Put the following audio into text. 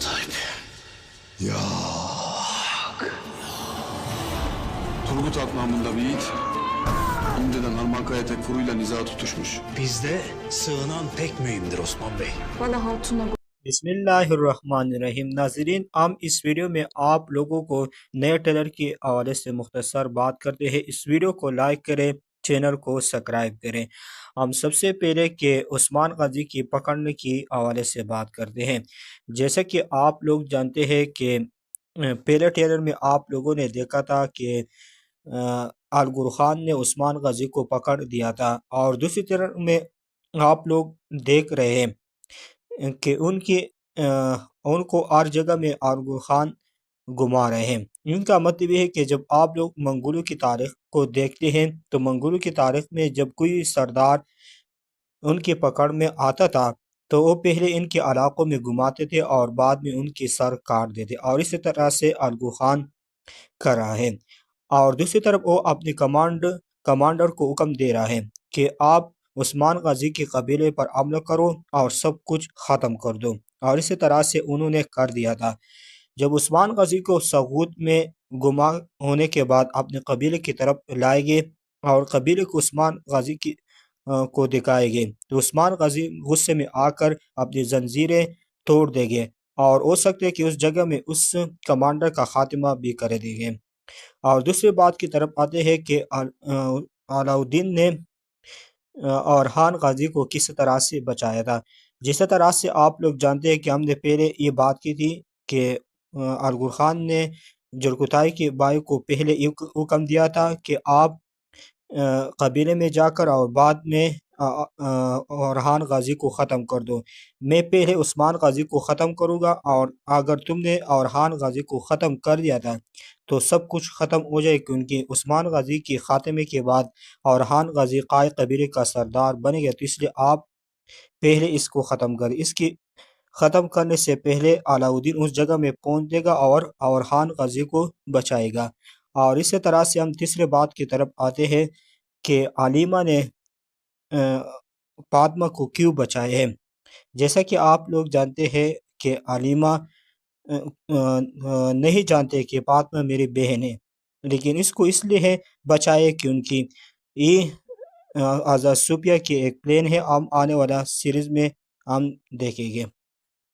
Tayyip. Yok. Turgut Alp namında bir yiğit, İmde'den Harmankaya Tekfuru'yla niza tutuşmuş. Bizde sığınan pek mühimdir Osman Bey. Bana Hatun'la बिस्मिल्लाहिर्रहमानिर्रहीम नाजरीन हम इस video में आप लोगों को नए ट्रेलर के हवाले से मुख्तसर बात करते हैं। इस वीडियो को लाइक करें, चैनल को सब्सक्राइब करें। हम सबसे पहले के उस्मान गाजी की पकड़ने की हवाले से बात करते हैं। जैसा कि आप लोग जानते हैं कि पहले ट्रेलर में आप लोगों ने देखा था कि अलगुर खान ने उस्मान गाजी को पकड़ दिया था, और दूसरी ट्रेलर में आप लोग देख रहे हैं कि उनको हर जगह में आरगू खान घुमा रहे हैं। इनका मतलब ये है कि जब आप लोग मंगोलों की तारीख को देखते हैं तो मंगोलों की तारीख में जब कोई सरदार उनकी पकड़ में आता था तो वो पहले इनके इलाकों में घुमाते थे और बाद में उनकी सर काट देते, और इसी तरह से आरगू खान कर रहा है। और दूसरी तरफ वो अपने कमांडर को हुक्म दे रहा है कि आप उस्मान गाजी के कबीले पर हमला करो और सब कुछ ख़त्म कर दो, और इसी तरह से उन्होंने कर दिया था। जब उस्मान गाजी को सबूत में गुमा होने के बाद अपने कबीले की तरफ लाए गए और कबीले को उस्मान गाजी को दिखाए गए तो उस्मान गाजी गुस्से में आकर अपनी जंजीरें तोड़ देंगे, और हो सकता है कि उस जगह में उस कमांडर का खात्मा भी कर देंगे। और दूसरी बात की तरफ आते हैं कि अलाउद्दीन ने और खान गाजी को किस तरह से बचाया था। जिस तरह से आप लोग जानते हैं कि हमने पहले ये बात की थी कि अलगुर खान ने जुल्कुताई के भाई को पहले हुक्म दिया था कि आप कबीले में जाकर और बाद में औरहान गाजी को ख़त्म कर दो। मैं पहले उस्मान गाजी को ख़त्म करूँगा, और अगर तुमने औरहान गाजी को ख़त्म कर दिया था तो सब कुछ ख़त्म हो जाए, क्योंकि उस्मान गाजी के ख़ात्मे के बाद औरहान गाजी क़ाय कबीले का सरदार बन गया। तो इसलिए आप पहले इसको ख़त्म करें। इसकी ख़त्म करने से पहले अलाउद्दीन उस जगह में पहुँच जाएगा और औरहान गाजी को बचाएगा। और इसी तरह से हम तीसरे बात की तरफ आते हैं कि आलिमा ने फातिमा को क्यों बचाए है। जैसा कि आप लोग जानते हैं कि आलिमा नहीं जानते कि फातिमा मेरी बहन है, लेकिन इसको इसलिए है बचाए क्योंकि ये आज़ाद सूफिया की एक प्लेन है। हम आने वाला सीरीज़ में हम देखेंगे।